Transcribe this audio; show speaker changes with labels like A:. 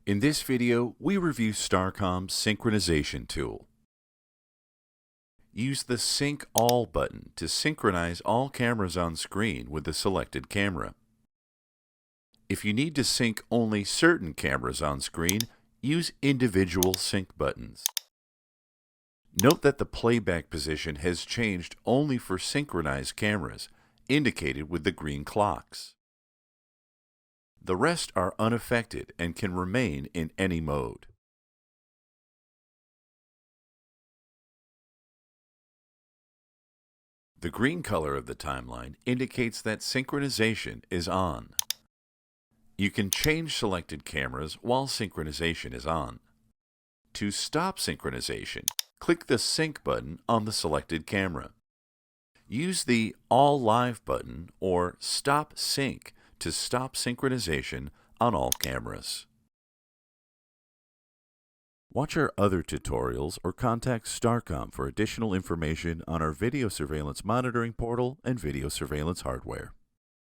A: In this video, we review STARCOMM's synchronization tool. Use the Sync All button to synchronize all cameras on screen with the selected camera. If you need to sync only certain cameras on screen, use individual sync buttons. Note that the playback position has changed only for synchronized cameras, indicated with the green clocks. The rest are unaffected and can remain in any mode. The green color of the timeline indicates that synchronization is on. You can change selected cameras while synchronization is on. To stop synchronization, click the Sync button on the selected camera. Use the All Live button or Stop Sync to stop synchronization on all cameras. Watch our other tutorials or contact STARCOMM for additional information on our video surveillance monitoring portal and video surveillance hardware.